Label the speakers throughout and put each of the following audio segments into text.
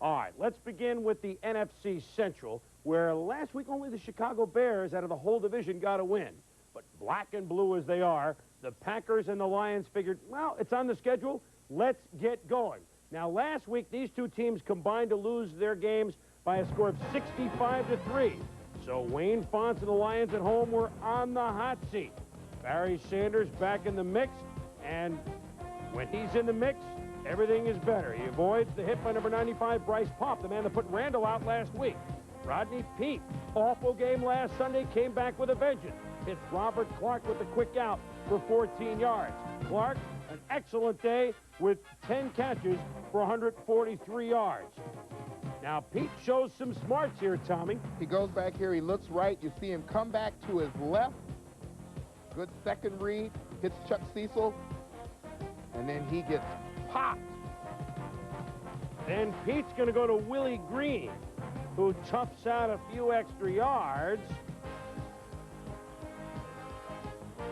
Speaker 1: All right, let's begin with the NFC Central, where last week only the Chicago Bears out of the whole division got a win. But black and blue as they are, the Packers and the Lions figured, well, it's on the schedule, let's get going. Now, last week, these two teams combined to lose their games by a score of 65-3. So Wayne Fontes and the Lions at home were on the hot seat. Barry Sanders back in the mix, and when he's in the mix, everything is better. He avoids the hit by number 95, Bryce Popp, the man that put Randall out last week. Rodney Peete, awful game last Sunday, came back with a vengeance. Hits Robert Clark with a quick out for 14 yards. Clark, an excellent day with 10 catches for 143 yards. Now, Peete shows some smarts here, Tommy.
Speaker 2: He goes back here, he looks right. You see him come back to his left. Good second read, hits Chuck Cecil, and then he gets popped.
Speaker 1: Then Pete's going to go to Willie Green, who toughs out a few extra yards.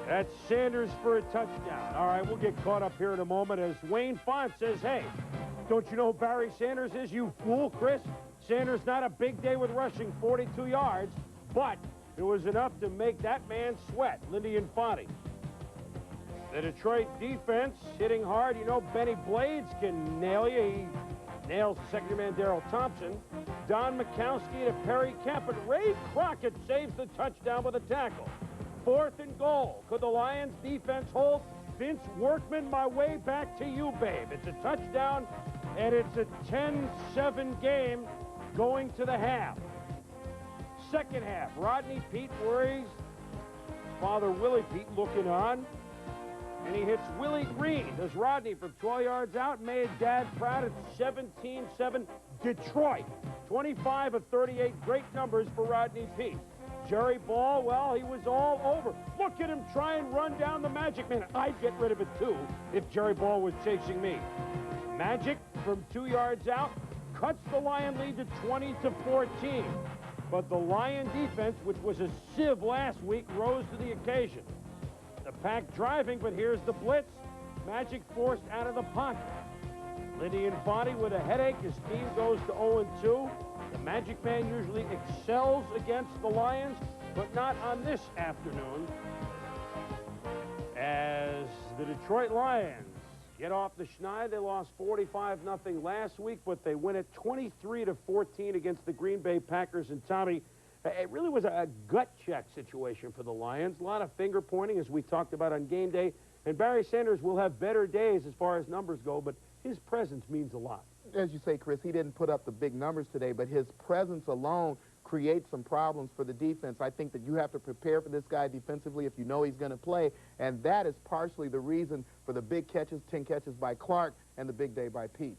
Speaker 1: That's Sanders for a touchdown. All right, we'll get caught up here in a moment as Wayne Fontes says, hey, don't you know who Barry Sanders is, you fool, Chris? Sanders not a big day with rushing, 42 yards, but it was enough to make that man sweat, Lindy Infante. The Detroit defense hitting hard. You know, Benny Blades can nail you. He nails second man Darrell Thompson. Don Mikowski to Perry Kemp, but Ray Crockett saves the touchdown with a tackle. 4th and goal. Could the Lions defense hold? Vince Workman, my way back to you, babe. It's a touchdown, and it's a 10-7 game going to the half. Second half, Rodney Peete worries. Father Willie Peete looking on. And he hits Willie Green. Does Rodney from 12 yards out. Made Dad proud at 17-7. Detroit, 25 of 38. Great numbers for Rodney Peete. Jerry Ball, well, he was all over. Look at him try and run down the Magic Man. I'd get rid of it, too, if Jerry Ball was chasing me. Magic from 2 yards out cuts the Lion lead to 20-14. But the Lion defense, which was a sieve last week, rose to the occasion. The Pack driving, but here's the blitz. Magic forced out of the pocket. Lindy Infante with a headache. His team goes to 0-2. The Magic Man usually excels against the Lions, but not on this afternoon. As the Detroit Lions get off the schneid, they lost 45-0 last week, but they win it 23-14 against the Green Bay Packers. And Tommy, it really was a gut check situation for the Lions. A lot of finger pointing, as we talked about on game day. And Barry Sanders will have better days as far as numbers go, but his presence means a lot.
Speaker 2: As you say, Chris, he didn't put up the big numbers today, but his presence alone creates some problems for the defense. I think that you have to prepare for this guy defensively if you know he's going to play, and that is partially the reason for the big catches, 10 catches by Clark, and the big day by Peete.